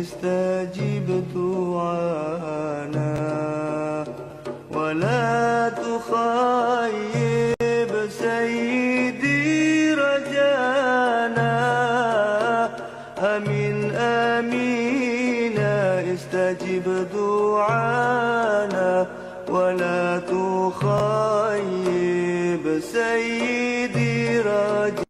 استجب دعانا ولا تخيب سيدي رجانا آمين آمين استجب دعانا ولا تخيب سيدي رجانا.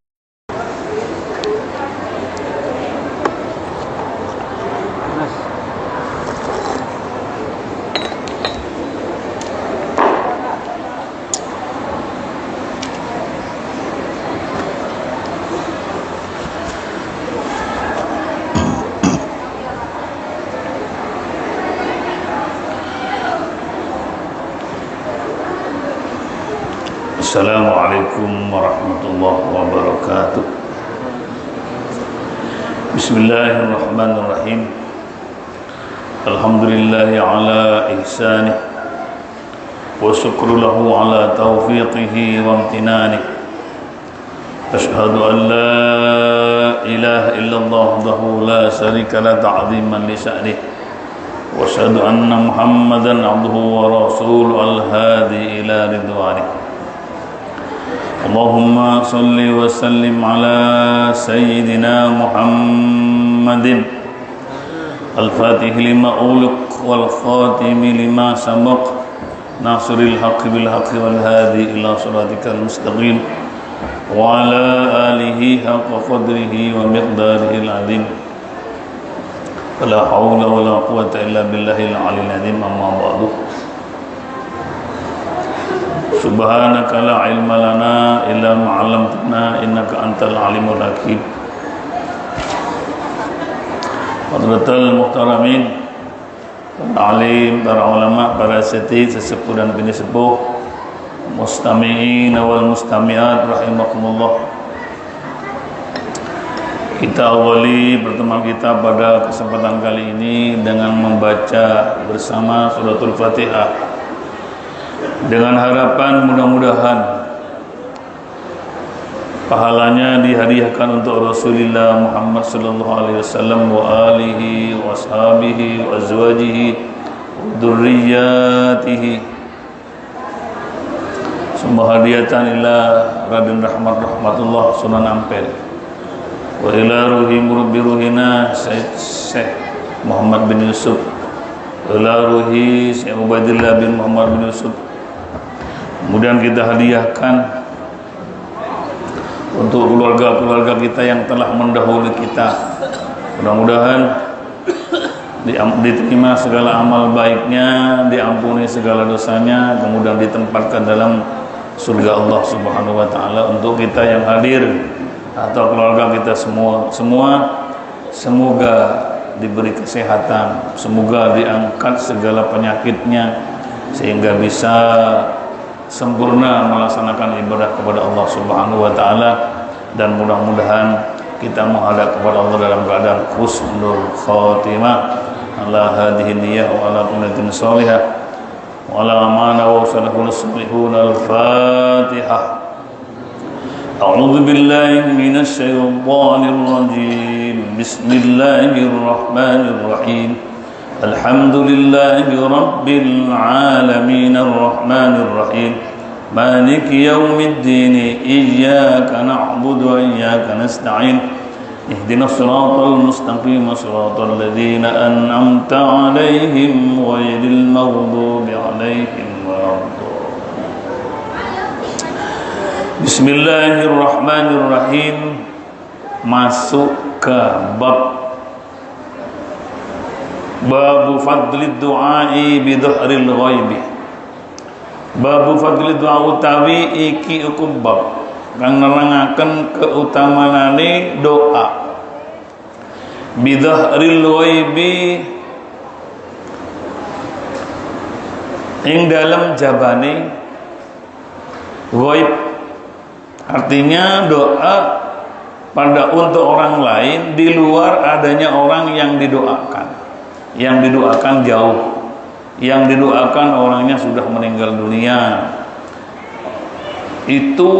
Assalamualaikum warahmatullahi wabarakatuh. Bismillahirrahmanirrahim. Alhamdulillahi ala ihsanih wa syukru lahu ala taufiqihi wa amtinanih. Ashhadu an la ilaha illallah wahdahu la syarika la ta'ziman li sya'nih wa ashhadu anna Muhammadan abduhu wa rasuluhu al-hadi ila ridwanih. Allahumma salli wa sallim ala sayyidina Muhammadin al-fatihi lima uliq wal khatimi lima sabaq nasiril haqqi bil haqqi wal hadi ila siratikal mustaqim wa ala alihi haqqa qadrihi wa miqdarihi al-azim. La hawla wa la quwwata illa billahil aliyyil azim. Amma ba'du. Subhanaka la ilma lana illa ma 'allamtana innaka antal alimul hakim. Hadratul muhtaramin, para alim, para ulama, para asatidz, sesepuh dan bini sepuh, mustami'in wal mustami'at rahimakumullah. Kita awali pertemuan kita pada kesempatan kali ini dengan membaca bersama suratul Fatihah, dengan harapan mudah-mudahan pahalanya dihadiahkan untuk Rasulullah Muhammad sallallahu alaihi wasallam wa alihi wa ashabihi wa azwajihi wa dzurriyyatihi. Semua hadiatan ila Raden rahmatullah Sunan Ampel wa ila ruhi murabbi ruhina Syekh Muhammad bin Yusuf wa ila ruhi Syekh Ubaidillah bin Muhammad bin Yusuf. Kemudian kita hadiahkan untuk keluarga-keluarga kita yang telah mendahului kita. Mudah-mudahan diterima segala amal baiknya, diampuni segala dosanya, kemudian ditempatkan dalam surga Allah Subhanahu wa taala. Untuk kita yang hadir atau keluarga kita semua semoga diberi kesehatan, semoga diangkat segala penyakitnya sehingga bisa sempurna melaksanakan ibadah kepada Allah Subhanahu wa taala, dan mudah-mudahan kita menghadap kepada Allah dalam keadaan husnul khatimah ala hadhihi niyyah wa ala qanatin salihah wa ala amana wa salihun salihun. Al-Fatihah. A'udzu billahi minasy syaithanir rajim. Bismillahirrahmanirrahim. Alhamdulillahi rabbil alamin arrahmanir rahim maliki yaumiddin iyyaka na'budu wa iyyaka nasta'in ihdinas siratal mustaqim siratal ladzina an'amta 'alaihim ghairil maghdubi 'alaihim waladdallin. Bismillahirrahmanirrahim. Masuk ke Babu fadlid du'ai bidhahril ghaibi. Babu fadlid du'a utawi iki hukum bab kang nerangaken keutamanane doa bidhahril ghaibi ing dalam jabane ghaib. Artinya doa pada untuk orang lain di luar adanya orang yang didoakan. Yang didoakan jauh, yang didoakan orangnya sudah meninggal dunia, itu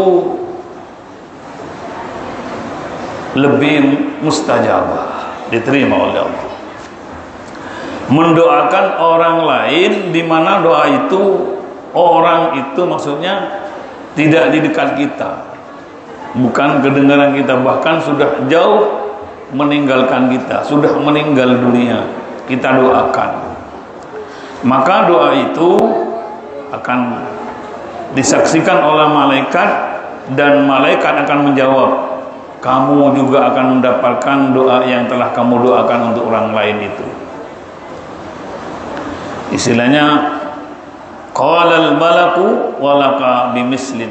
lebih mustajabah. diterima oleh Allah. Mendoakan orang lain di mana doa itu, orang itu maksudnya tidak di dekat kita, bukan kedengaran kita, bahkan sudah jauh meninggalkan kita, sudah meninggal dunia, kita doakan. Maka doa itu akan disaksikan oleh malaikat, dan malaikat akan menjawab, kamu juga akan mendapatkan doa yang telah kamu doakan untuk orang lain itu. Istilahnya qalal malaku walaka bimislin.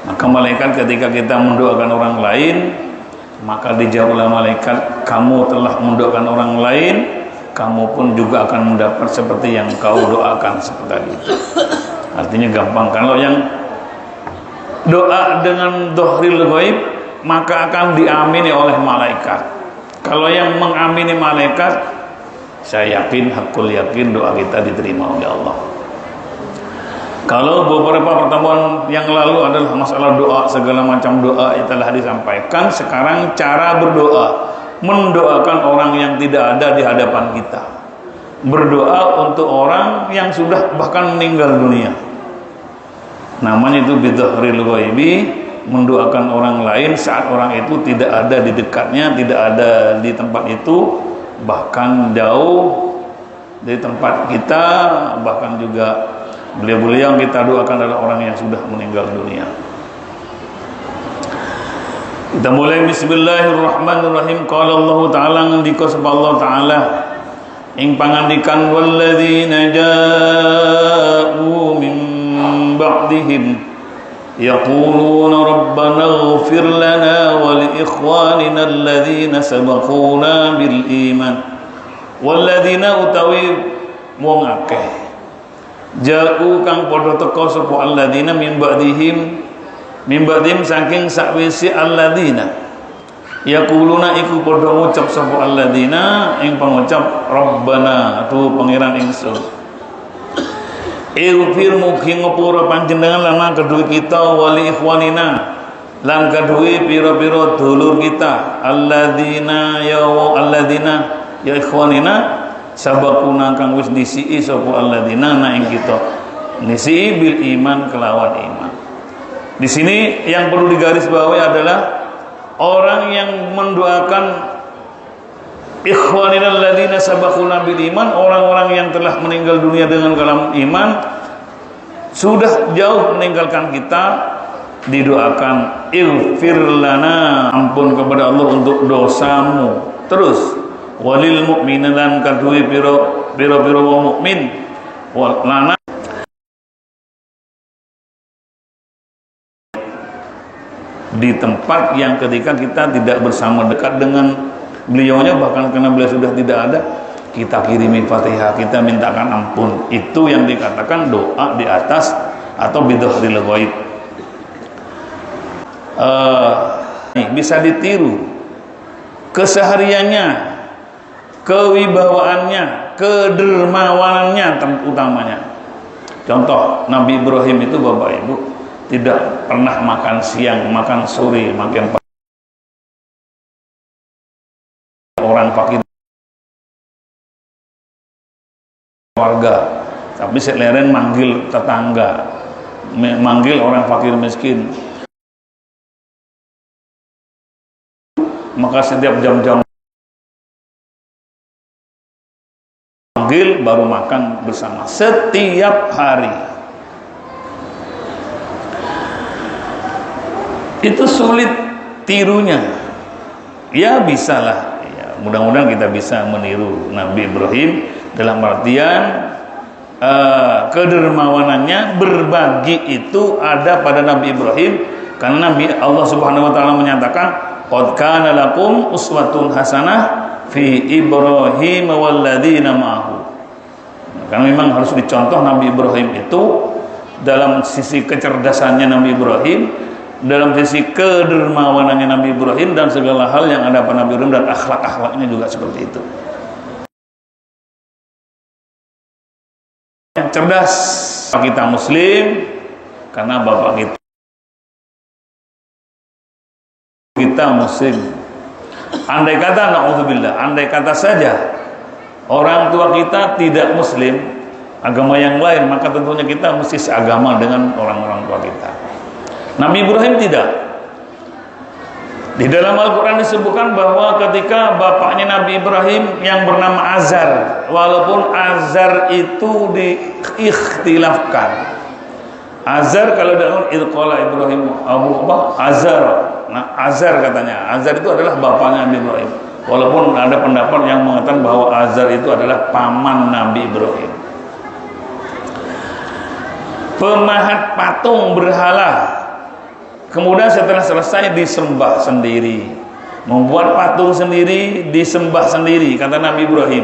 Maka malaikat ketika kita mendoakan orang lain, maka dijawab oleh malaikat, kamu telah mendoakan orang lain, kamu pun juga akan mendapat seperti yang kau doakan seperti tadi. Artinya gampang. Kalau yang doa dengan dhahril ghaib, maka akan diamini oleh malaikat. Kalau yang mengamini malaikat, saya yakin, hakul yakin doa kita diterima oleh Allah. Kalau beberapa pertemuan yang lalu adalah masalah doa, segala macam doa yang telah disampaikan. Sekarang cara berdoa, mendoakan orang yang tidak ada di hadapan kita, berdoa untuk orang yang sudah bahkan meninggal dunia. Namanya itu bidzahril ghaibi, mendoakan orang lain saat orang itu tidak ada di dekatnya, tidak ada di tempat itu, bahkan jauh dari tempat kita, bahkan juga beliau-beliau yang kita doakan adalah orang yang sudah meninggal dunia. Kita mulai bismillahirrahmanirrahim. Qala Allah Ta'ala, ngendika sapa Allah Ta'ala ing pangandikan, walladzina ja'u min ba'dihim yaquluna rabbana ighfir lana wa li ikhwanina alladhina sabaquna bil iman. Walladzina utawi wong akeh ja'u kang padha teka sapa alladzina min ba'dihim saking sakwisi alladzina yaquluna iku padha ngucap sapa alladzina ing pangucap rabbana tu pangeran ingsun ighfir mugi ngapura panjenengan lana kedue kita wali ikhwanina lan kedue pira-pira dulur kita alladzina ya ikhwanina sabakuna kang wis nisii sapa alladzina na ing kita nisii bil iman kelawan iman. Di sini yang perlu digarisbawahi adalah orang yang mendoakan ikhwanina alladzina sabaquna bil iman, orang-orang yang telah meninggal dunia dengan kalam iman, sudah jauh meninggalkan kita, didoakan ighfir lana, ampun kepada Allah untuk dosamu. Terus walil mu'minin lan kadue pira wong mukmin lana di tempat yang ketika kita tidak bersama dekat dengan beliaunya, bahkan karena beliau sudah tidak ada, kita kirimi Fatihah, kita mintakan ampun. Itu yang dikatakan doa di atas atau bidzahril ghaib. Bisa ditiru kesehariannya, kewibawaannya, kedermawanannya utamanya. Contoh Nabi Ibrahim itu Bapak Ibu tidak pernah makan siang, makan sore, makan orang fakir warga, tapi seleren manggil tetangga, manggil orang fakir miskin. Maka setiap jam-jam manggil baru makan bersama setiap hari. Itu sulit tirunya. Ya bisalah ya, mudah-mudahan kita bisa meniru Nabi Ibrahim dalam artian kedermawanannya, berbagi itu ada pada Nabi Ibrahim. Karena Nabi Allah Subhanahu wa taala menyatakan qad kana lakum uswatun hasanah fi Ibrahim walladzina ma'ahu. Karena memang harus dicontoh Nabi Ibrahim itu dalam sisi kecerdasannya Nabi Ibrahim, dalam sisi kedermawanannya Nabi Ibrahim, dan segala hal yang ada pada Nabi Ibrahim, dan akhlak-akhlaknya juga seperti itu. Yang cerdas kita muslim karena bapak kita muslim. Andai kata, na'udzubillah, andai kata saja orang tua kita tidak muslim, agama yang lain, maka tentunya kita mesti seagama dengan orang-orang tua kita. Nabi Ibrahim tidak. Di dalam Al-Quran disebutkan bahwa ketika bapaknya Nabi Ibrahim yang bernama Azar, walaupun Azar itu diikhtilafkan. Azar kalau dalam idqala Ibrahim Abu Azar. Nah, Azar katanya. Azar itu adalah bapaknya Nabi Ibrahim. Walaupun ada pendapat yang mengatakan bahwa Azar itu adalah paman Nabi Ibrahim. Pemahat patung berhala. Kemudian setelah selesai disembah sendiri, membuat patung sendiri, disembah sendiri, kata Nabi Ibrahim.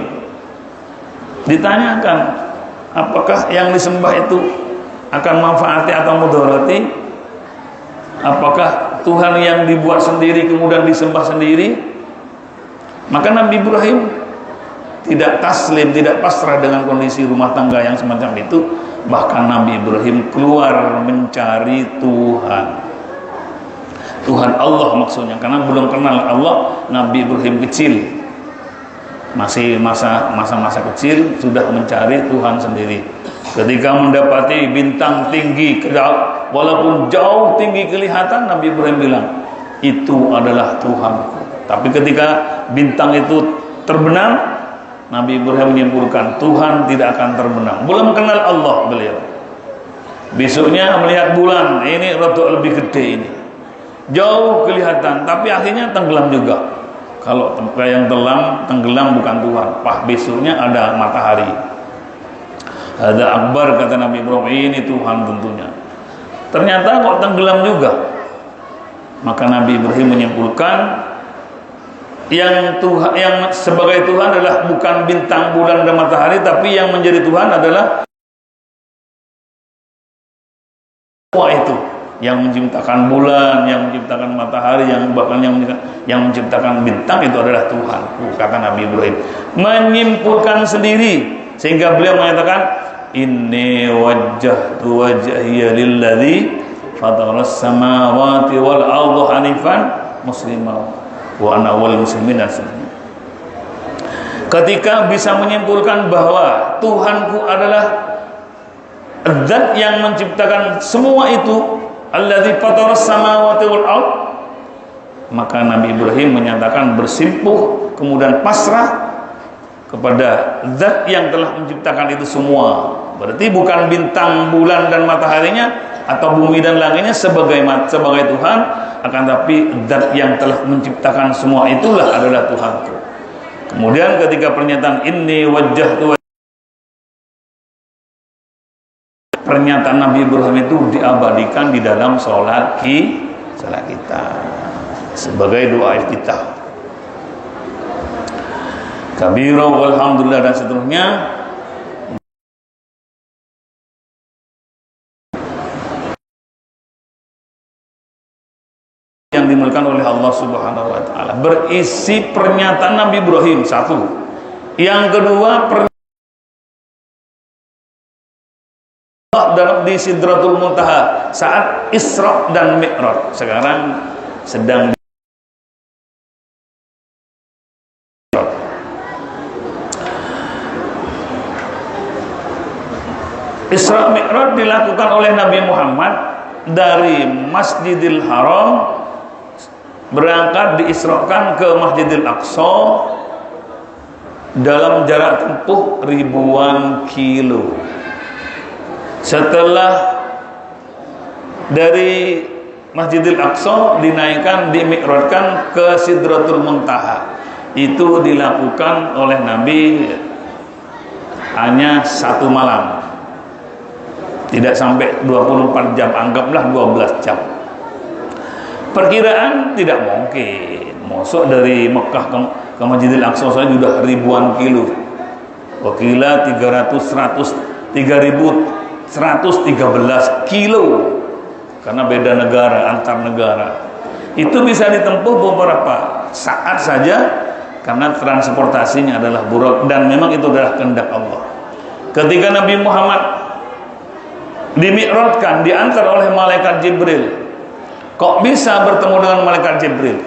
Ditanyakan, apakah yang disembah itu akan manfaati atau mudaratih? Apakah Tuhan yang dibuat sendiri kemudian disembah sendiri? Maka Nabi Ibrahim tidak taslim, tidak pasrah dengan kondisi rumah tangga yang semacam itu. Bahkan Nabi Ibrahim keluar mencari Tuhan. Tuhan Allah maksudnya, karena belum kenal Allah. Nabi Ibrahim kecil, masih masa-masa kecil, sudah mencari Tuhan sendiri. Ketika mendapati bintang tinggi, walaupun jauh tinggi kelihatan, Nabi Ibrahim bilang, itu adalah Tuhanku. Tapi ketika bintang itu terbenam, Nabi Ibrahim menyimpulkan, Tuhan tidak akan terbenam. Belum kenal Allah beliau. Besoknya melihat bulan, ini rada lebih gede ini, jauh kelihatan, tapi akhirnya tenggelam juga. Kalau yang tenggelam bukan Tuhan. Besoknya ada matahari, ada akbar, kata Nabi Ibrahim, ini Tuhan tentunya. Ternyata kok tenggelam juga. Maka Nabi Ibrahim menyimpulkan yang Tuhan, yang sebagai Tuhan adalah bukan bintang, bulan dan matahari, tapi yang menjadi Tuhan adalah semua itu. Yang menciptakan bulan, yang menciptakan matahari, yang bahkan yang menciptakan bintang, itu adalah Tuhan, kata Nabi Ibrahim. Menyimpulkan sendiri, sehingga beliau mengatakan, inni wajjahtu wajhiya lilladzi fataras samawati wal arda hanifan musliman wa ana awwalul muslimin. Ketika bisa menyimpulkan bahwa Tuhanku adalah zat yang menciptakan semua itu, alladzi fataras samawati wal ard, maka Nabi Ibrahim menyatakan bersimpuh, kemudian pasrah kepada zat yang telah menciptakan itu semua. Berarti bukan bintang, bulan dan mataharinya atau bumi dan langitnya sebagai Tuhan, akan tapi zat yang telah menciptakan semua itulah adalah Tuhanku. Kemudian ketika pernyataan inni wajjahtu, pernyataan Nabi Ibrahim itu diabadikan di dalam sholat kita sebagai doa iftitah. Kabira walhamdulillah dan seterusnya. Yang dimulakan oleh Allah Subhanahu wa taala berisi pernyataan Nabi Ibrahim, satu. Yang kedua, dalam di Sidratul Muntaha saat Isra dan Mi'raj. Sekarang sedang Isra Mi'raj dilakukan oleh Nabi Muhammad dari Masjidil Haram, berangkat diisrakan ke Masjidil Aqsa dalam jarak tempuh ribuan kilo. Setelah dari Masjidil Aqsa dinaikkan, dimi'rajkan ke Sidratul Muntaha. Itu dilakukan oleh Nabi hanya 1 malam, tidak sampai 24 jam, anggaplah 12 jam. Perkiraan tidak mungkin masuk dari Mekah ke Masjidil Aqsa saja sudah ribuan kilo. Wakila 3.113 kilo, karena beda negara, antar negara. Itu bisa ditempuh beberapa saat saja, karena transportasinya adalah burak, dan memang itu adalah kehendak Allah. Ketika Nabi Muhammad dimi'rajkan, diantar oleh malaikat Jibril. Kok bisa bertemu dengan malaikat Jibril?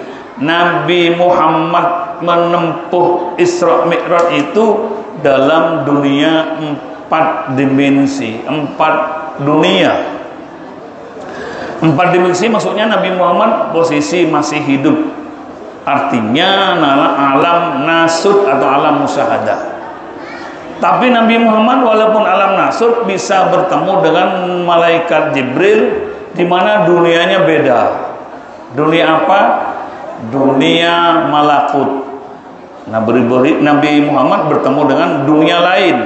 Nabi Muhammad menempuh Isra Mi'raj itu dalam dunia 4 dimensi, 4 dunia. 4 dimensi maksudnya Nabi Muhammad posisi masih hidup. Artinya alam nasut atau alam musyahadah. Tapi Nabi Muhammad walaupun alam nasut bisa bertemu dengan malaikat Jibril, di mana dunianya beda. Dunia apa? Dunia malakut. Nabi Muhammad bertemu dengan dunia lain.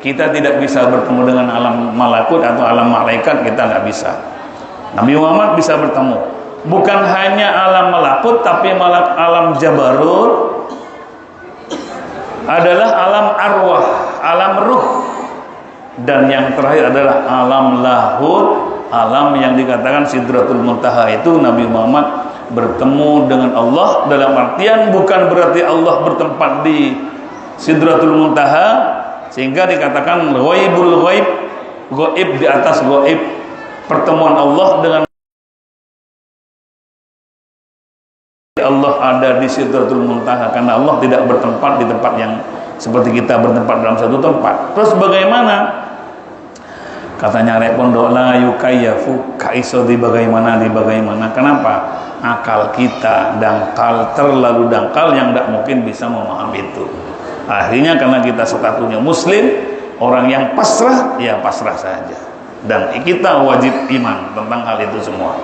Kita tidak bisa bertemu dengan alam malakut atau alam malaikat, kita nggak bisa. Nabi Muhammad bisa bertemu. Bukan hanya alam malakut, tapi alam jabarut adalah alam arwah, alam ruh. Dan yang terakhir adalah alam lahud, alam yang dikatakan Sidratul Muntaha. Itu Nabi Muhammad bertemu dengan Allah, dalam artian bukan berarti Allah bertempat di Sidratul Muntaha sehingga dikatakan ghaibul ghaib, gaib di atas gaib. Pertemuan Allah dengan Allah ada di Sidratul Muntaha, karena Allah tidak bertempat di tempat yang seperti kita bertempat dalam satu tempat. Terus bagaimana? Katanya Rek Pondok la yukayyafu, kaiso di bagaimana. Kenapa? Akal kita dangkal, terlalu dangkal yang tidak mungkin bisa memahami itu. Akhirnya karena kita statusnya muslim, orang yang pasrah, ya pasrah saja. Dan kita wajib iman tentang hal itu semua.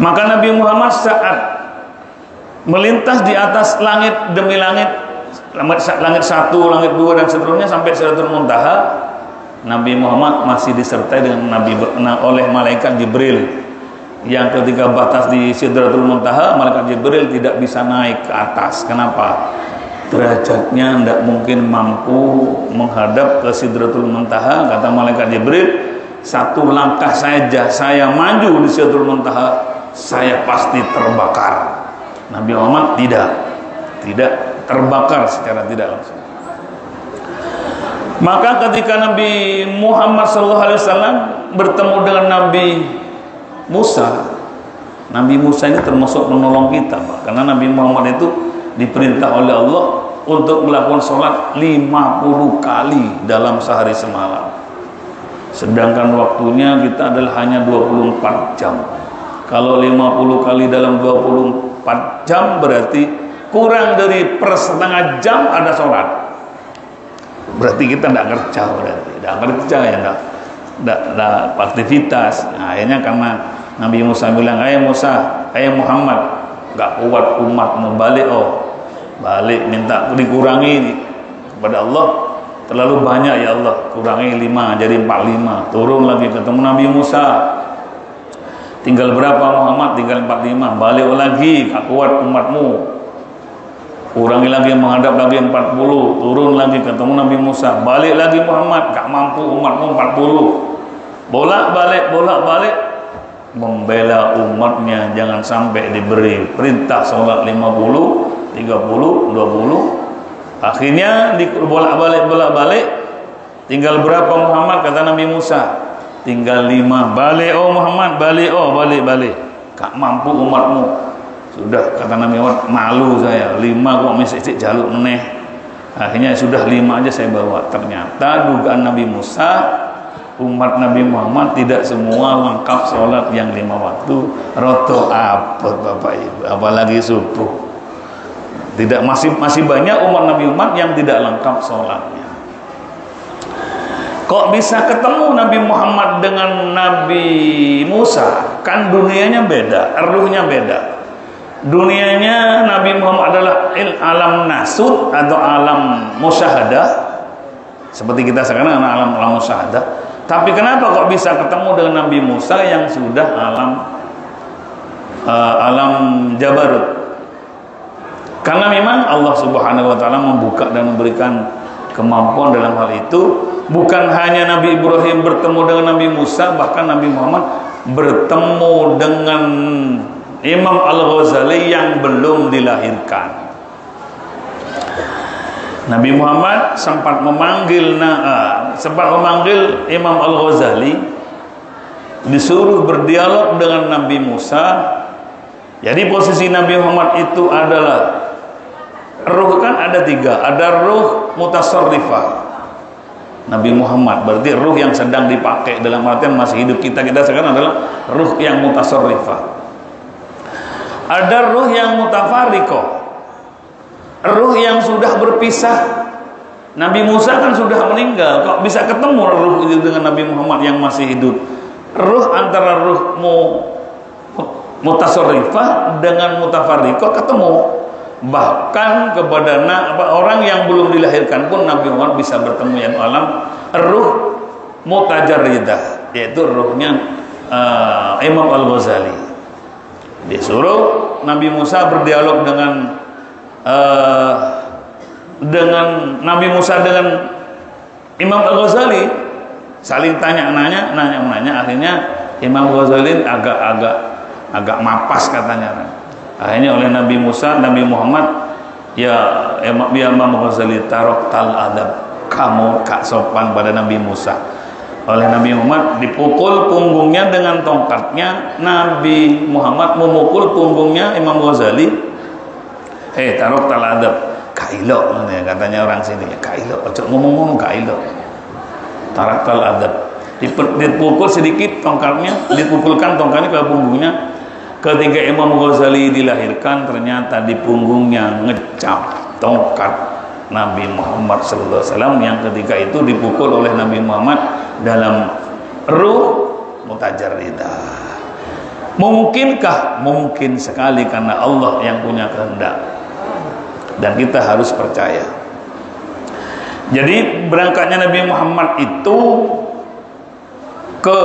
Maka Nabi Muhammad saat melintas di atas langit demi langit, langit 1, langit 2 dan seterusnya sampai Sidratul Muntaha, Nabi Muhammad masih disertai dengan oleh malaikat Jibril. Yang ketika batas di Sidratul Muntaha, malaikat Jibril tidak bisa naik ke atas. Kenapa? Derajatnya tidak mungkin mampu menghadap ke Sidratul Muntaha. Kata malaikat Jibril, 1 langkah saja saya maju di Sidratul Muntaha, saya pasti terbakar. Nabi Muhammad tidak terbakar secara tidak langsung. Maka ketika Nabi Muhammad SAW bertemu dengan Nabi Musa ini termasuk menolong kita, Pak. Karena Nabi Muhammad itu diperintah oleh Allah untuk melakukan sholat 50 kali dalam sehari semalam. Sedangkan waktunya kita adalah hanya 24 jam. Kalau 50 kali dalam 24 jam berarti kurang dari setengah jam ada sholat. Berarti kita tidak kerja, ya, tidak aktivitas. Nah, akhirnya karena Nabi Musa bilang, Musa, Muhammad, gak kuat umatmu, balik minta dikurangi kepada Allah, terlalu banyak ya Allah, kurangi 5 jadi 45. Turun lagi ketemu Nabi Musa, tinggal berapa Muhammad? Tinggal 45. Balik lagi, gak kuat umatmu, kurangi lagi, menghadap lagi 40. Turun lagi ketemu Nabi Musa, balik lagi Muhammad, gak mampu umatmu 40. Bolak-balik membela umatnya, jangan sampai diberi perintah sholat 50, 30, 20. Akhirnya bolak-balik tinggal berapa Muhammad? Kata Nabi Musa, tinggal 5. Balik Muhammad, balik gak mampu umatmu. Sudah, kata Nabi Muhammad, malu saya, 5 kok masih jaluk meneh. Akhirnya sudah 5 aja saya bawa. Ternyata dugaan Nabi Musa, umat Nabi Muhammad tidak semua lengkap sholat yang 5 waktu. Roto apot Bapak Ibu, apalagi subuh. Tidak, masih banyak umat Nabi Muhammad yang tidak lengkap sholatnya. Kok bisa ketemu Nabi Muhammad dengan Nabi Musa? Kan dunianya beda, ruhnya beda. Dunianya Nabi Muhammad adalah alam nasut atau alam musyahadah, seperti kita sekarang alam musyahadah. Tapi kenapa kok bisa ketemu dengan Nabi Musa yang sudah alam jabarut? Karena memang Allah Subhanahu wa taala membuka dan memberikan kemampuan dalam hal itu. Bukan hanya Nabi Ibrahim bertemu dengan Nabi Musa, bahkan Nabi Muhammad bertemu dengan Imam Al-Ghazali yang belum dilahirkan. Nabi Muhammad sempat memanggil Imam Al-Ghazali, disuruh berdialog dengan Nabi Musa Jadi posisi Nabi Muhammad itu adalah ruh, kan ada 3, ada ruh mutasarrifah. Nabi Muhammad berarti ruh yang sedang dipakai, dalam artian masih hidup kita sekarang adalah ruh yang mutasarrifah. Ada ruh yang mutafarriqah, ruh yang sudah berpisah. Nabi Musa kan sudah meninggal, kok bisa ketemu ruh itu dengan Nabi Muhammad yang masih hidup? Ruh antara ruh mutasarrifah dengan mutafarriqah ketemu. Bahkan kepada orang yang belum dilahirkan pun Nabi Muhammad bisa bertemu yang alam ruh mutajarridah, yaitu ruhnya Imam Al-Ghazali. Disuruh Nabi Musa berdialog dengan Nabi Musa dengan Imam Al-Ghazali, saling tanya-nanya, akhirnya Imam Ghazali agak mapas katanya. Akhirnya oleh Nabi Muhammad, ya Imam Ghazali, taroktal adab, kamu gak sopan pada Nabi Musa. Oleh Nabi Muhammad dipukul punggungnya dengan tongkatnya. Nabi Muhammad memukul punggungnya Imam Ghazali. Taroktal adab, kailok katanya orang sini, kailok, ojo ngomong-ngomong kailok. Taroktal adab, dipukul sedikit tongkatnya, dipukulkan tongkatnya ke punggungnya. Ketika Imam Ghazali dilahirkan, ternyata di punggungnya ngecap tongkat Nabi Muhammad SAW yang ketika itu dipukul oleh Nabi Muhammad dalam ruh mutajarridah. Mungkinkah? Mungkin sekali, karena Allah yang punya kehendak, dan kita harus percaya. Jadi berangkatnya Nabi Muhammad itu ke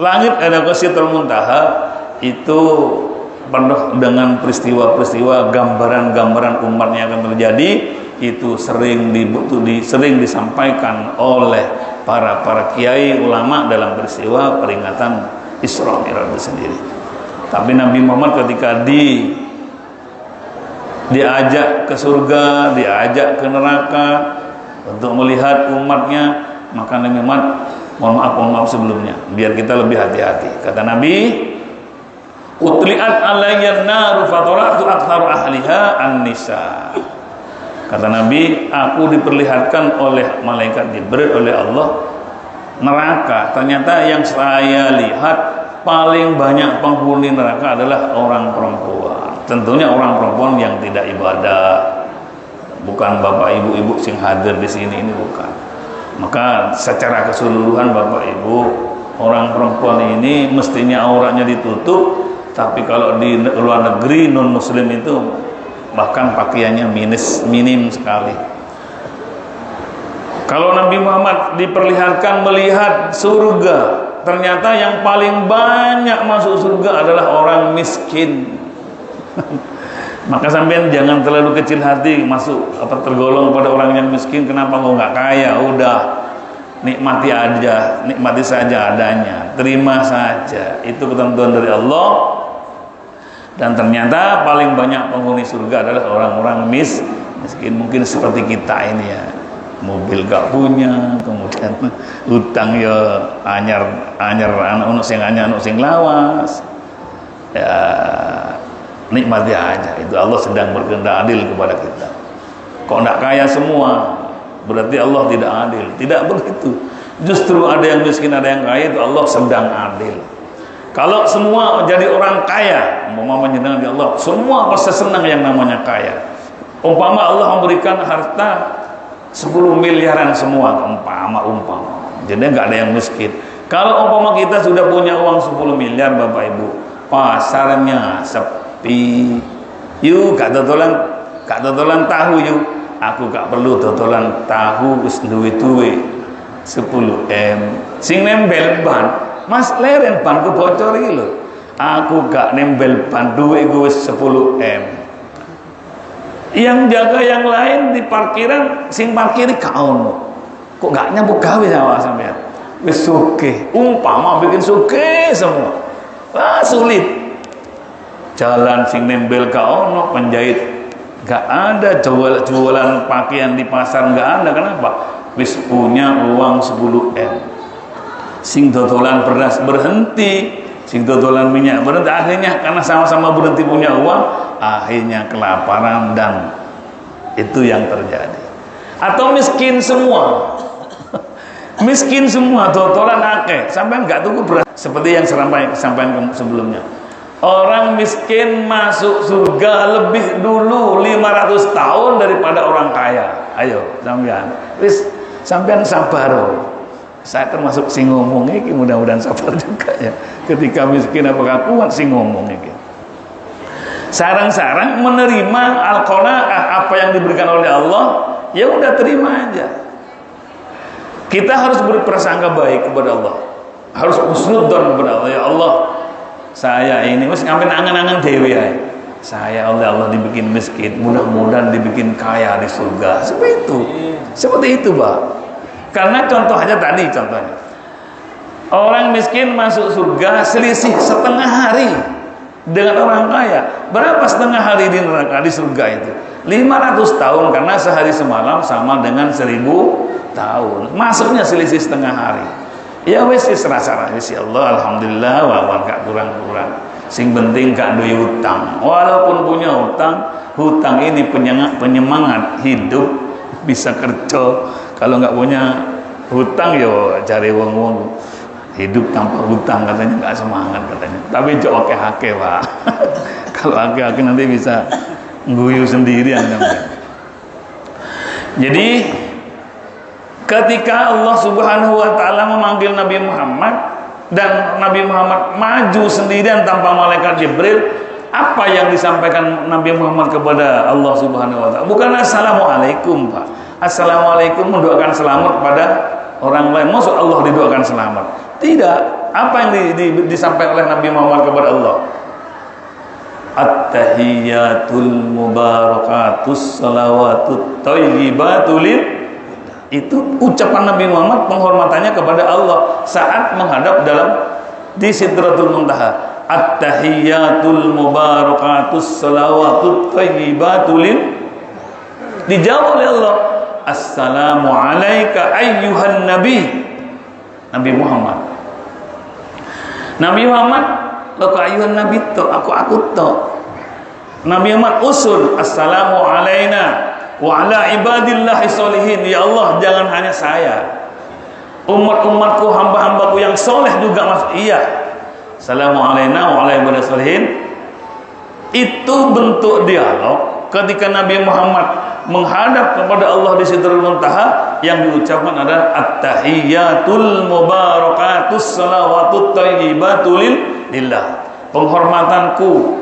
langit, ada ke Sidratul Muntaha, itu penuh dengan peristiwa-peristiwa, gambaran-gambaran umatnya akan terjadi. Itu sering disampaikan oleh para kiai ulama dalam peristiwa peringatan Isra Mi'raj itu sendiri. Tapi Nabi Muhammad ketika diajak ke surga, diajak ke neraka untuk melihat umatnya, maka Nabi Muhammad, mohon maaf sebelumnya, biar kita lebih hati-hati. Kata Nabi, utli'at alayyan naru fatoratu aktsaru ahliha an-nisa. Kata Nabi, aku diperlihatkan oleh malaikat Jibril, oleh Allah, neraka. Ternyata yang saya lihat paling banyak penghuni neraka adalah orang perempuan. Tentunya orang perempuan yang tidak ibadah, bukan bapak ibu sing hadir di sini, ini bukan. Maka secara keseluruhan bapak ibu, orang perempuan ini mestinya auratnya ditutup. Tapi kalau di luar negeri non muslim itu bahkan pakaiannya minim sekali. Kalau Nabi Muhammad diperlihatkan melihat surga, ternyata yang paling banyak masuk surga adalah orang miskin. Maka sampean jangan terlalu kecil hati masuk tergolong pada orang yang miskin. Kenapa kok nggak kaya? Udah nikmati saja adanya, terima saja. Itu ketentuan dari Allah. Dan ternyata paling banyak penghuni surga adalah orang-orang miskin, mungkin seperti kita ini ya, mobil gak punya, kemudian utang ya anyar anak sing lawas. Ya nikmati aja, itu Allah sedang berkehendak adil kepada kita. Kok enggak kaya semua, berarti Allah tidak adil. Tidak begitu. Justru ada yang miskin, ada yang kaya, itu Allah sedang adil. Kalau semua jadi orang kaya, umpama menyenangkan di Allah, semua pasti senang yang namanya kaya. Umpama Allah memberikan harta 10 miliaran semua, umpama. Jadi nggak ada yang miskin. Kalau umpama kita sudah punya uang 10 miliar Bapak Ibu, pasarnya sepi. Yuk gak dodolan tahu yuk. Aku gak perlu dodolan tahu, wis duwe 10M. Sing nembel ban, Mas leren ban ku bocor iki lho. Aku gak nembel ban, duwe ku wis 10M. Yang jaga yang lain di parkiran, sing parkiri gak ono. Kok gak nyambut gawe sama sampean? Wis sugih. Umpama bikin sugih semua. Wah, sulit. Jalan sing nembel gak ono, penjahit gak ada, jualan pakaian di pasar gak ada. Kenapa? Wis punya uang 10M. Sing dodolan beras berhenti, sing dodolan minyak berhenti, akhirnya karena sama-sama berhenti punya uang, akhirnya kelaparan, dan itu yang terjadi. Atau miskin semua. Miskin semua, dodolan akeh, sampai enggak tuku beras. Seperti yang sampaikan sebelumnya. Orang miskin masuk surga lebih dulu 500 tahun daripada orang kaya. Ayo sampean. Wis sampean sabar. Saya termasuk sing ngomong iki, mudah-mudahan sabar juga ya. Ketika miskin apakah kuat sing ngomong iki. Sarang-sarang menerima al-qanaah, apa yang diberikan oleh Allah, ya udah terima aja. Kita harus berprasangka baik kepada Allah. Harus husnudzon kepada Allah. Ya Allah, saya ini wis ngambil angan-angan dewe ae. Saya oleh Allah dibikin miskin, mudah-mudahan dibikin kaya di surga. Seperti itu. Seperti itu, Pak. Karena contoh aja tadi contohnya. Orang miskin masuk surga selisih setengah hari dengan orang kaya. Berapa setengah hari di neraka, di surga itu? 500 tahun, karena sehari semalam sama dengan 1000 tahun. Masuknya selisih setengah hari. Ya wis serasa ya Allah, alhamdulillah, wawan gak kurang-kurang. Sing penting gak duwe hutang. Walaupun punya hutang ini penyemangat hidup, bisa kerja. Kalau nggak punya hutang yo cari wong-wong hidup tanpa hutang, katanya nggak semangat katanya. Tapi jauh oke-oke, Pak. Kalau oke-oke nanti bisa nguyu sendirian namanya. Jadi ketika Allah Subhanahu wa taala memanggil Nabi Muhammad dan Nabi Muhammad maju sendirian tanpa malaikat Jibril, apa yang disampaikan Nabi Muhammad kepada Allah Subhanahu wa taala? Bukan assalamualaikum, Pak. Assalamualaikum mendoakan selamat pada orang lain. Maksud Allah didoakan selamat? Tidak. Apa yang disampaikan oleh Nabi Muhammad kepada Allah? At-tahiyyatul mubarakatus salawatut thayyibatul. Itu ucapan Nabi Muhammad penghormatannya kepada Allah saat menghadap di Sidratul Muntaha. At-tahiyyatul mubarakatus salawatut thayyibatul. Dijawab oleh Allah, assalamu alayka ayyuhan nabi. Nabi Muhammad. Nabi Muhammad loko ayyuhan nabi to, aku to. Nabi Muhammad usul, assalamu alayna wa ala ibadillahi sholihin. Ya Allah, jangan hanya saya, umat-umatku, hamba-hambaku yang soleh juga masuk. Iya, assalamu alayna wa ala ibadillahi sholihin. Itu bentuk dialog ketika Nabi Muhammad menghadap kepada Allah di Sidratul Muntaha. Yang diucapkan adalah at-tahiyyatul mubarakatus salawatut thayyibatul lillah. Penghormatanku,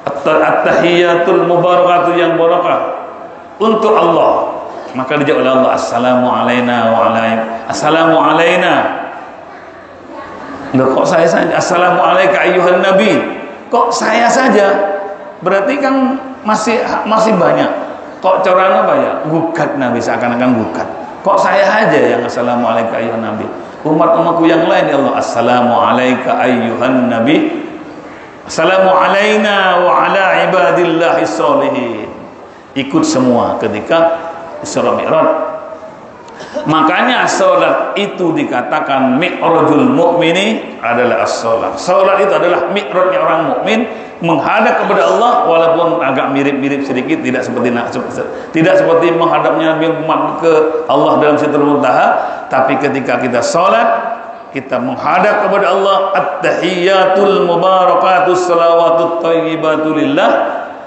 at-tahiyyatul mubarakatuh yang barakah untuk Allah. Maka dijawab oleh Allah, assalamu alayna wa alaikum. Assalamu alayna. Loh, kok saya saja? Assalamu alayka ayyuhan nabi. Kok saya saja? Berarti kan masih banyak. Kok corana apa ya? Gugat Nabi, seakan-akan gugat. Kok saya aja yang assalamu alayka ayyuhan nabi? Umat-umatku yang lain ya Allah, assalamu alayka ayyuhan nabi. Assalamu alayna wa ala ibadillahi sholihin. Ikut semua ketika Isra Mi'raj. Makanya salat itu dikatakan mi'rajul mu'mini adalah as-salat. Salat itu adalah mi'rajnya orang mukmin menghadap kepada Allah, walaupun agak mirip-mirip sedikit, tidak seperti menghadapnya Nabi Muhammad ke Allah dalam Sidratul Muntaha, tapi ketika kita salat, kita menghadap kepada Allah, at-tahiyyatul mubarakatus salawatut thayyibatul lillah,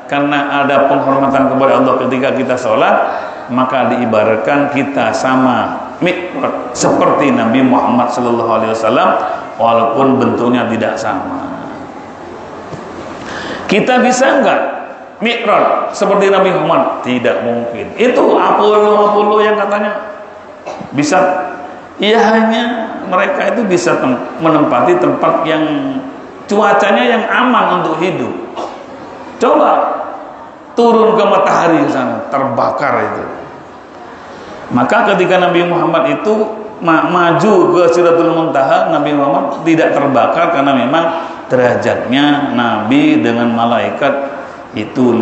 karena ada penghormatan kepada Allah ketika kita salat. Maka diibaratkan kita sama mi'raj seperti Nabi Muhammad sallallahu alaihi wasallam, walaupun bentuknya tidak sama. Kita bisa enggak mi'raj seperti Nabi Muhammad? Tidak mungkin. Itu Apollo yang katanya bisa. Ya hanya mereka itu bisa menempati tempat yang cuacanya yang aman untuk hidup. Coba turun ke matahari ke sana, terbakar itu. Maka ketika Nabi Muhammad itu maju ke Sidratul Muntaha, Nabi Muhammad tidak terbakar karena memang derajatnya Nabi dengan malaikat itu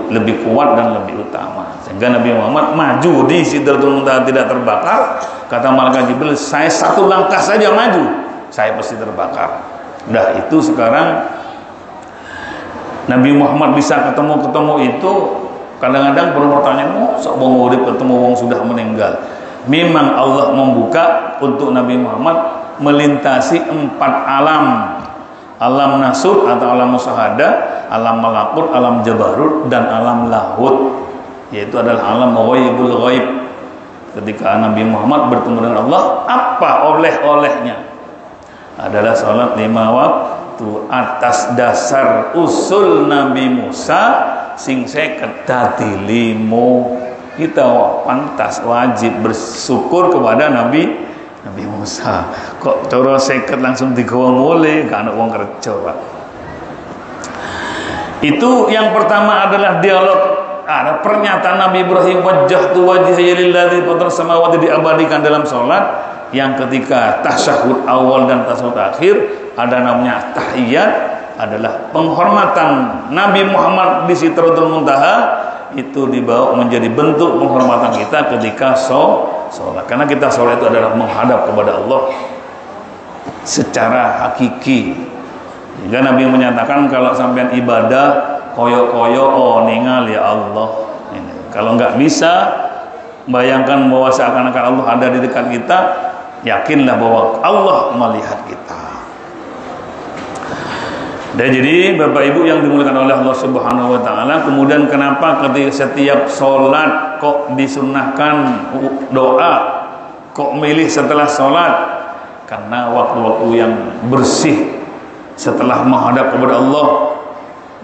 lebih kuat dan lebih utama. Sehingga Nabi Muhammad maju di Sidratul Muntaha tidak terbakar. Kata malaikat Jibril, saya satu langkah saja maju, saya pasti terbakar. Dah itu sekarang Nabi Muhammad bisa ketemu itu, kadang-kadang perlu pertanyaan, sok wong urip ketemu wong sudah meninggal. Memang Allah membuka untuk Nabi Muhammad melintasi 4 alam. Alam nasut atau alam musyahada, alam malakut, alam jabarut, dan alam lahut, yaitu adalah alam ghaibul ghaib. Ketika Nabi Muhammad bertemu dengan Allah, apa oleh-olehnya? Adalah salat 5 waktu atas dasar usul Nabi Musa sing 50 dadi 5. Kita pantas wajib bersyukur kepada Nabi Musa. Kok cara 50 langsung digawa mulai, gak ada wong kerja, Pak. Itu yang pertama adalah dialog, ada pernyataan Nabi Ibrahim, wajjahtu wajhiya lilladzi fatara samawati, diabadikan dalam salat. Yang ketiga tasyahud awal dan tasyahud akhir, ada namanya tahiyat, adalah penghormatan Nabi Muhammad di Sidratul Muntaha. Itu dibawa menjadi bentuk penghormatan kita ketika sholat, karena kita sholat itu adalah menghadap kepada Allah secara hakiki. Hingga Nabi menyatakan kalau sampean ibadah koyo-koyo ningal ya Allah. Kalau nggak bisa bayangkan bahwa seakan-akan Allah ada di dekat kita, yakinlah bahwa Allah melihat kita. Dan jadi Bapak Ibu yang dimuliakan oleh Allah Subhanahu wa taala, kemudian kenapa ketika setiap sholat kok disunahkan doa, kok milih setelah sholat? Karena waktu-waktu yang bersih setelah menghadap kepada Allah,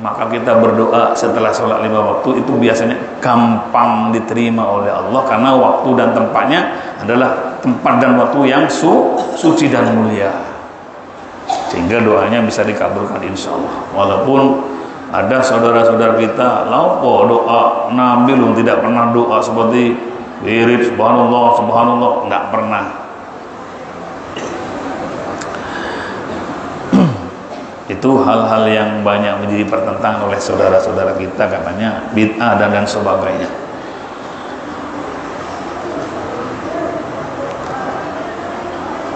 maka kita berdoa setelah sholat 5 waktu itu biasanya gampang diterima oleh Allah, karena waktu dan tempatnya adalah tempat dan waktu yang suci dan mulia, sehingga doanya bisa dikabulkan insya Allah. Walaupun ada saudara-saudara kita laupo doa Nabi tidak pernah doa seperti wirid subhanallah subhanallah, nggak pernah. Itu hal-hal yang banyak menjadi pertentangan oleh saudara-saudara kita, katanya bid'ah dan sebagainya.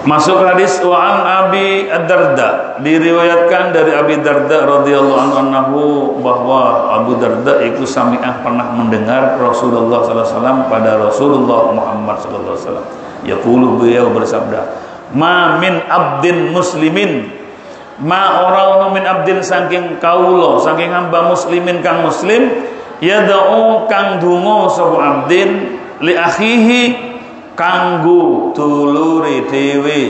Masuk hadis wa'an Abi Ad-Darda, diriwayatkan dari Abi Darda radhiyallahu anhu bahwa Abu Darda itu sami'ah pernah mendengar Rasulullah sallallahu alaihi wasallam pada Rasulullah Muhammad sallallahu alaihi wasallam yaqulu, beliau bersabda, ma min abdin muslimin, ma orang min abdin saking kaulo, saking hamba muslimin kang muslim, yad'u kang donga sapa abdin li akhihi kanggo dulure dhewe,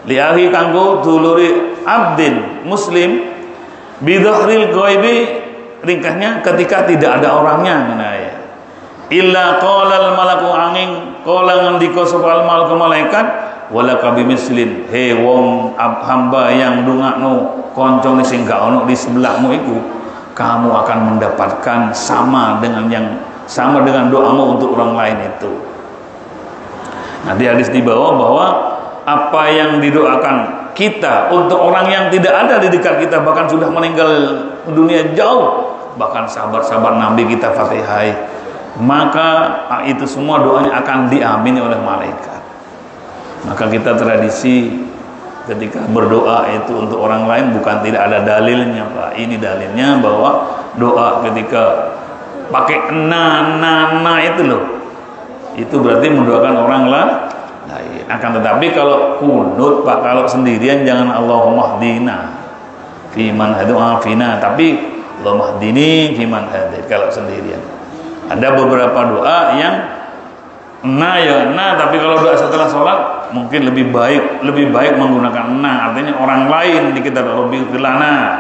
li akhi kanggo dulure abdin muslim, bidhahril ghaibi, ringkasnya ketika tidak ada orangnya, ya. Illa qalal malaku angin qala ngendika sapa malaku malaikat, wala kabimislim, he wong hamba yang ndongakno kancane sing gak ono di sebelahmu iku, kamu akan mendapatkan sama dengan doamu untuk orang lain itu. Nah, di hadis di bawah bahwa apa yang didoakan kita untuk orang yang tidak ada di dekat kita, bahkan sudah meninggal dunia jauh, bahkan sahabat-sahabat Nabi kita Fatihai, maka itu semua doanya akan diamini oleh malaikat. Maka kita tradisi ketika berdoa itu untuk orang lain bukan tidak ada dalilnya, Pak. Ini dalilnya bahwa doa ketika pakai na itu loh, itu berarti mendoakan orang lain. Akan tetapi kalau kunut, Pak, kalau sendirian jangan Allahumma hdina fiman hadu afina, tapi Allahumma hdini fiman hadid kalau sendirian. Ada beberapa doa yang tapi kalau doa setelah sholat mungkin lebih baik menggunakan artinya orang lain di kita lebih filana,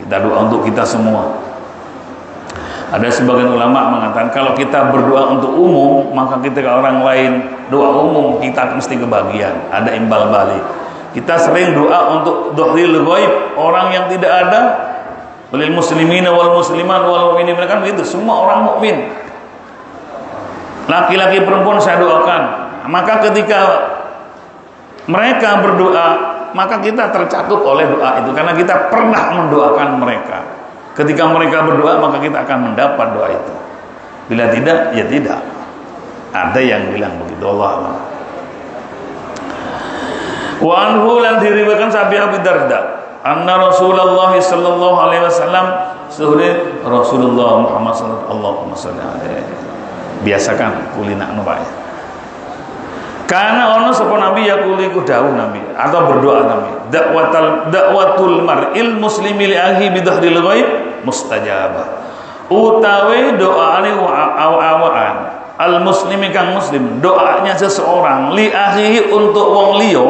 kita doa untuk kita semua. Ada sebagian ulama mengatakan kalau kita berdoa untuk umum, maka ketika orang lain doa umum kita mesti kebagian, ada imbal balik. Kita sering doa untuk dhahril ghaib, orang yang tidak ada, walil muslimina wal muslimat wal mu'minin, kan begitu, semua orang mukmin, laki-laki perempuan saya doakan. Maka ketika mereka berdoa, maka kita tercakup oleh doa itu, karena kita pernah mendoakan mereka. Ketika mereka berdoa, maka kita akan mendapat doa itu. Bila tidak, ya tidak. Ada yang bilang begitu, Allah. Wa anhu lan diriwayatkan sahabat Abu Darda, anna Rasulullah sallallahu alaihi wasallam suhri Rasulullah Muhammad sallallahu alaihi. Biasakan kulina anu bae. Karena ono sapa nabi yakuli ku dawuh nabi atau berdoa nabi. Da'watul mar'il muslimi li akhi bi dhahril ghaib mustajabah. Utawi doane awaan al muslimi kang muslim, doanya seseorang li akhihi untuk wong liya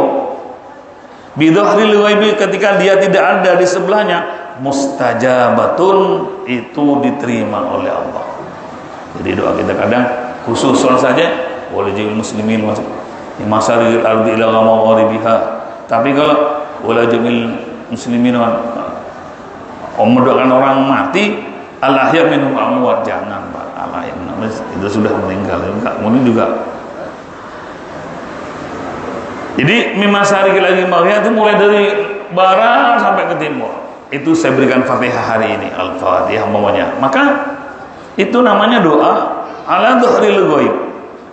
bi dhahril ghaib ketika dia tidak ada di sebelahnya, mustajabatun, itu diterima oleh Allah. Jadi doa kita kadang khususon saja wala jil muslimin masaril ardi ila magharibiha. Tapi kalau wala jamil muslimin mendoakan orang mati al-ahya minhum amwat, jangan Pak. Al-ahya itu sudah meninggal, enggak mungkin juga. Jadi mimasari lagi maghribi itu mulai dari barat sampai ke timur. Itu saya berikan Fatihah hari ini, Al-Fatihah umpamanya. Maka itu namanya doa ala dhahril ghaib.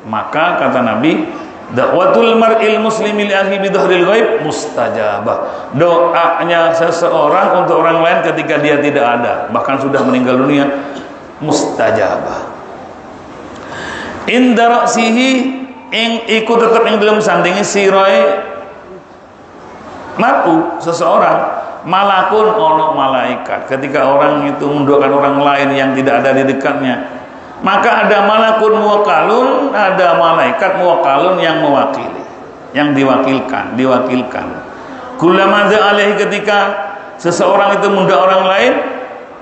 Maka kata Nabi, da'watul mar'il muslimi li akhi bi dhahril ghaib mustajabah. Doanya seseorang untuk orang lain ketika dia tidak ada, bahkan sudah meninggal dunia, mustajabah. Inda ra'sihi ing iku tetap ing dalam sandingi sirai mar'u seseorang, malakun ono malaikat. Ketika orang itu mendoakan orang lain yang tidak ada di dekatnya, maka ada malakun muwakkalun, ada malaikat muwakkalun yang mewakili, yang diwakilkan. Kullama alaihi, ketika seseorang itu mendoakan orang lain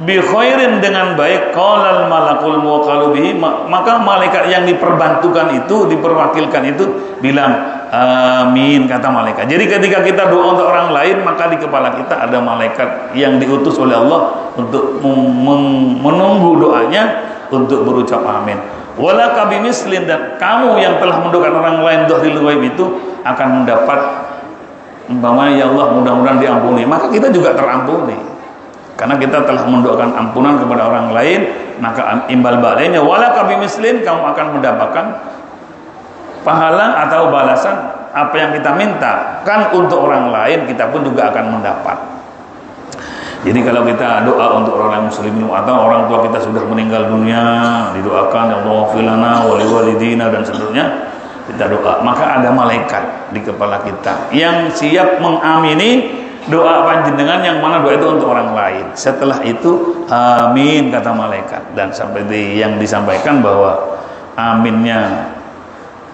bi khairin, dengan baik, qalal malakul muwakkalu bihi, maka malaikat yang diperbantukan itu, diperwakilkan itu bilang amin, kata malaikat. Jadi ketika kita doa untuk orang lain, maka di kepala kita ada malaikat yang diutus oleh Allah untuk menunggu doanya, untuk berucap amin. Wala kabimislin, dan kamu yang telah mendoakan orang lain dhahril ghaib itu akan mendapat, umpamanya ya Allah mudah-mudahan diampuni, maka kita juga terampuni karena kita telah mendoakan ampunan kepada orang lain. Maka imbal baliknya wala kabimislin, kamu akan mendapatkan pahala atau balasan apa yang kita minta kan untuk orang lain, kita pun juga akan mendapat. Jadi kalau kita doa untuk orang muslimin atau orang tua kita sudah meninggal dunia, didoakan ya Allah filana wali walidina dan seterusnya, kita doa, maka ada malaikat di kepala kita yang siap mengamini doa panjenengan, yang mana doa itu untuk orang lain. Setelah itu amin, kata malaikat. Dan sampai yang disampaikan bahwa aminnya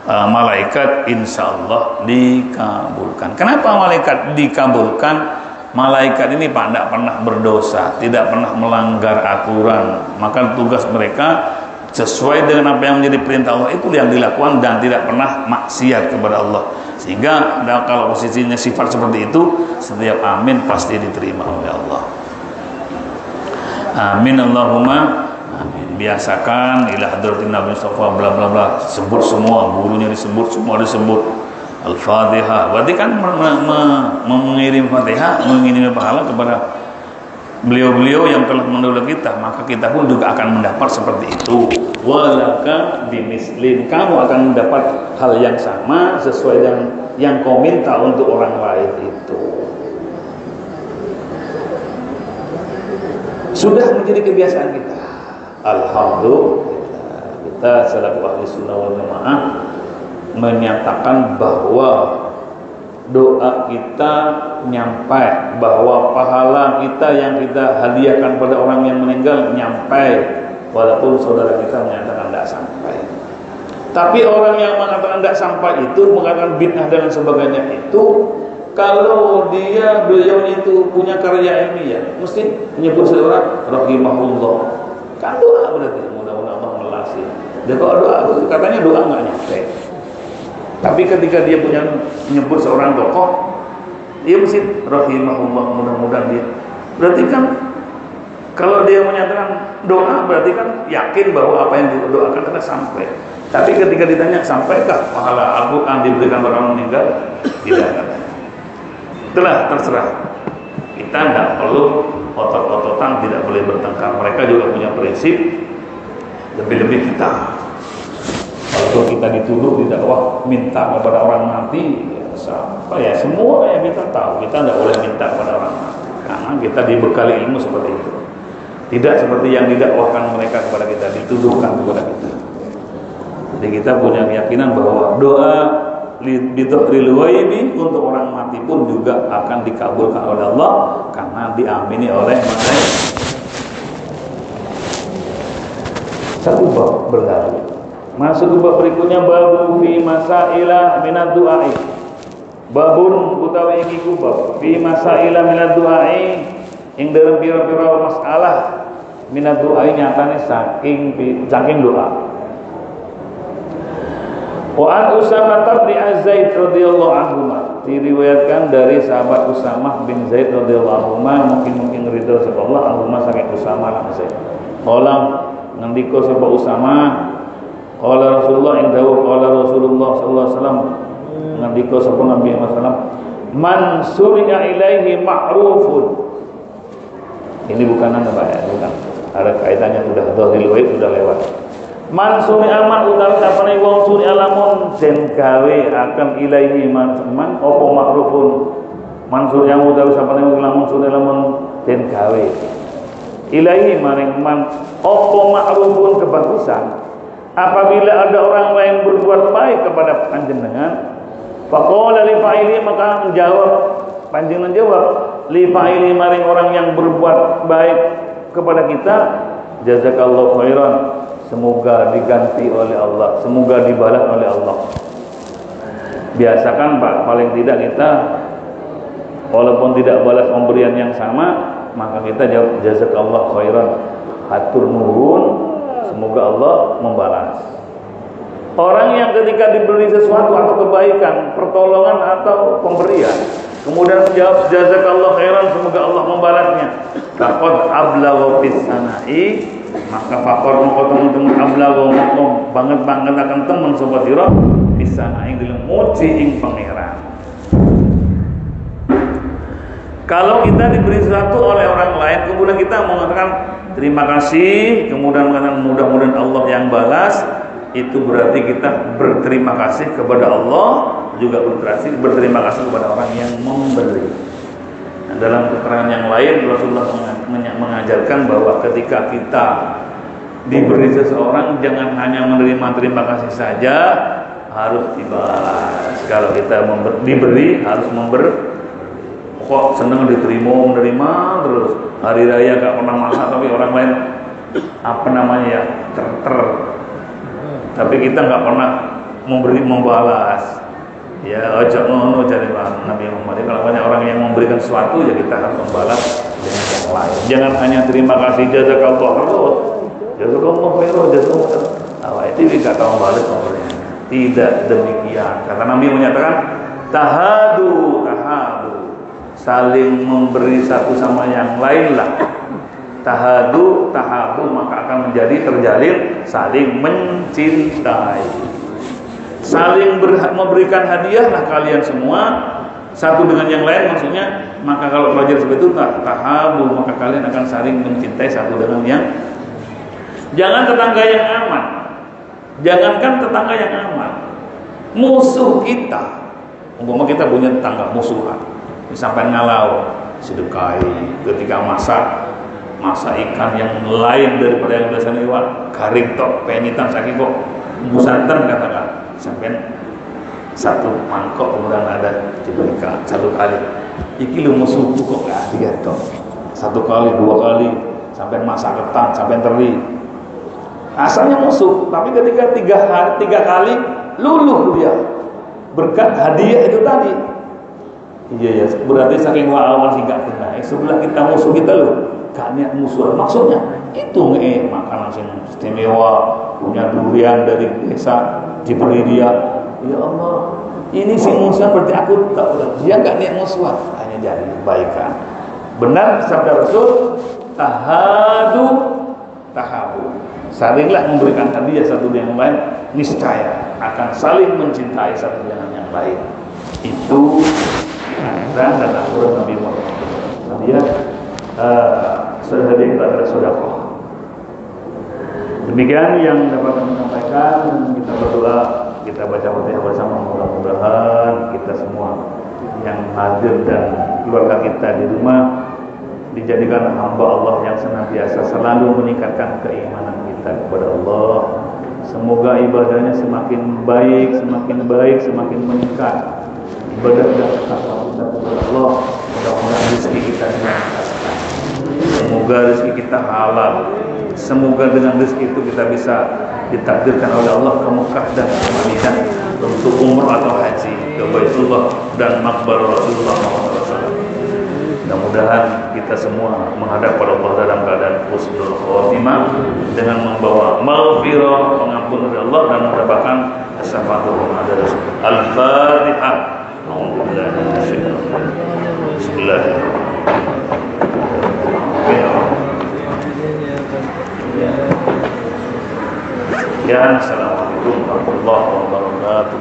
malaikat insya Allah dikabulkan. Kenapa malaikat dikabulkan? Malaikat ini Pak tidak pernah berdosa, tidak pernah melanggar aturan, maka tugas mereka sesuai dengan apa yang menjadi perintah Allah itu yang dilakukan, dan tidak pernah maksiat kepada Allah. Sehingga kalau posisinya sifat seperti itu, setiap amin pasti diterima oleh Allah. Amin Allahumma amin. Biasakan ila hadratin Nabi Mustafa bla bla bla, sebut semua, gurunya disebut, semua disebut. Al-Fatihah, berarti kan mengirim Fatihah, mengirim pahala kepada beliau-beliau yang telah mendahului kita, maka kita pun juga akan mendapat seperti itu. Walaka bimislin, kamu akan mendapat hal yang sama sesuai dengan yang kau minta untuk orang lain itu. Sudah menjadi kebiasaan kita. Alhamdulillah, kita selaku ahli sunnah wal jamaah menyatakan bahwa doa kita nyampai, bahwa pahala kita yang kita hadiahkan pada orang yang meninggal nyampai, walaupun saudara kita menyatakan tidak sampai. Tapi orang yang mengatakan tidak sampai itu, mengatakan bid'ah dan sebagainya itu, kalau beliau itu punya karya ilmiah, mesti menyebut seorang rahimahullah. Kan doa berarti, mudah-mudahan Allah melasi. Dan kalau doa, katanya doa nggak nyampe. Tapi ketika dia punya menyebut seorang tokoh, dia mesti rahimahullah, mudah-mudahan dia. Berarti kan kalau dia menyatakan doa, berarti kan yakin bahwa apa yang didoakan akan sampai. Tapi ketika ditanya sampaikah pahala Al-Quran diberikan orang meninggal, tidak katanya. Itulah terserah. Kita tidak perlu otot-ototan, tidak boleh bertengkar. Mereka juga punya prinsip, lebih-lebih kita. Kalau kita dituduh di dakwah minta kepada orang mati, dosa. Oh ya, semua yang kita tahu, kita tidak boleh minta kepada orang lain karena kita dibekali ilmu seperti itu. Tidak seperti yang didakwahkan mereka kepada kita, dituduhkan kepada kita. Jadi kita punya keyakinan bahwa doa bidhil ghaibi untuk orang mati pun juga akan dikabulkan oleh Allah karena diamini oleh malaikat. Satu bab berlalu. Masuk ke bab berikutnya, babu fi masailah minad du'ai. Babun utawi iki bab fi masailah minad du'ai ing dalam pira-pira masalah minad du'ai nyatane saking doa. Wa an Usamah bin Zaid radhiyallahu anhu, diriwayatkan dari sahabat Usamah bin Zaid radhiyallahu anhu, mungkin ridho sapa Allah Allahumma saking Usamah bin Zaid. Qala ngendika sapa Usamah, qala Rasulullah ing dawuh qala Rasulullah sallallahu alaihi wasallam, ngendika sapa Nabi Muhammad sallallahu alaihi wasallam, man suri'a ilaihi ma'rufun. Ini bukan anda Pak ya, bukan. Ada kaitannya sudah dzahirul ghaib sudah lewat. Man suri'a man utawi sapane wong suri'a lamun den gawe akan ilaihi man apa ma'rufun. Man suri'a utawi sapane wong lamun suri'a lamun den gawe ilaihi maring man apa ma'rufun kebagusan. Apabila ada orang lain berbuat baik kepada panjenengan, faqala li fa'ili, maka menjawab panjenengan jawab li fa'ili maring orang yang berbuat baik kepada kita, jazakallahu khairan, semoga diganti oleh Allah, semoga dibalas oleh Allah. Biasakan Pak, paling tidak kita walaupun tidak balas pemberian yang sama, maka kita jawab jazakallahu khairan, hatur nuhun, semoga Allah membalas. Orang yang ketika diberi sesuatu atau kebaikan, pertolongan atau pemberian, kemudian menjawab jazakallahu khairan, semoga Allah membalasnya, faqad ablagha fis sana'i, maka faqad mongko temen-temen ablagha mongko banget-banget akan temen sapa sira fis sana'i dalam muji ing pangeran. Kalau kita diberi sesuatu oleh orang lain, kemudian kita mengatakan terima kasih, kemudian mengatakan mudah-mudahan Allah yang balas, itu berarti kita berterima kasih kepada Allah, juga berterima kasih kepada orang yang memberi. Nah, dalam keterangan yang lain Rasulullah mengajarkan bahwa ketika kita diberi seseorang, jangan hanya menerima terima kasih saja, harus dibalas. Kalau kita diberi harus memberi. Kok seneng diterima, menerima terus. Hari raya gak pernah masak, tapi orang lain apa namanya ya tapi kita nggak pernah membalas. Ya ojo ngono jadi Nabi Muhammad. Kalau banyak orang yang memberikan sesuatu, ya kita harus membalas dengan yang lain. Jangan hanya terima kasih jazakallahu khairan, jazakallahu itu tidak tahu membalas pemberiannya. Tidak demikian. Kata Nabi menyatakan tahadu, saling memberi satu sama yang lain lah. Tahadu, tahabu, maka akan menjadi terjalin saling mencintai. Saling memberikan hadiah lah kalian semua satu dengan yang lain, maksudnya maka kalau pelajar seperti itu tahabu, maka kalian akan saling mencintai satu dengan yang. Jangan tetangga yang aman, jangankan tetangga yang aman, musuh kita. Umpama kita punya tetangga musuhan, sampai ngalau, sedekahi ketika masak ikan yang lain daripada yang biasanya lewat, garing tok penitan saking kok musanten katakan sampai satu mangkok kemudian ada diberikan satu kali. Iki lu musuhku kok nggak dia tok, satu kali dua kali sampai masak ketan sampai teri. Asalnya musuh, tapi ketika tiga kali luluh dia berkat hadiah itu tadi. Iya ya, berarti saking awal sih nggak kena. Sebelah kita musuh kita loh, gak niat musuh. Maksudnya itu makanan yang istimewa, punya durian dari desa diberi dia. Ya Allah, ini si musuh berarti aku tak boleh. Dia nggak niat musuhan, hanya jadi kebaikan. Benar sabda Rasul, tahadu, tahabu. Salinglah memberikan hadiah satu dengan yang lain, niscaya akan saling mencintai satu dengan yang lain. Itu dan aturan Nabi Muhammad. Dia sudah hadir pada sedekah. Demikian yang dapat kami sampaikan. Kita berdoa kita baca Fatihah bersama. Mudah-mudahan kita semua yang hadir dan keluarga kita di rumah dijadikan hamba Allah yang senantiasa selalu meningkatkan keimanan kita kepada Allah. Semoga ibadahnya semakin baik, semakin meningkat. Ibadah dan takwa kita kepada Allah. Mudah-mudahan rezeki kita dimudahkan. Semoga rezeki kita halal. Semoga dengan rezeki itu kita bisa ditakdirkan oleh Allah ke Mekah dan ke Madinah untuk umrah atau haji ke Baitullah dan makbar Rasulullah SAW. Mudah-mudahan kita semua menghadap kepada Allah dalam keadaan husnul khotimah dengan membawa maghfirah, pengampunan dari Allah dan mendapatkan syafaat dari Rasul. Al-Fatihah. Bismillahirrahmanirrahim. Ya, assalamualaikum warahmatullahi wabarakatuh.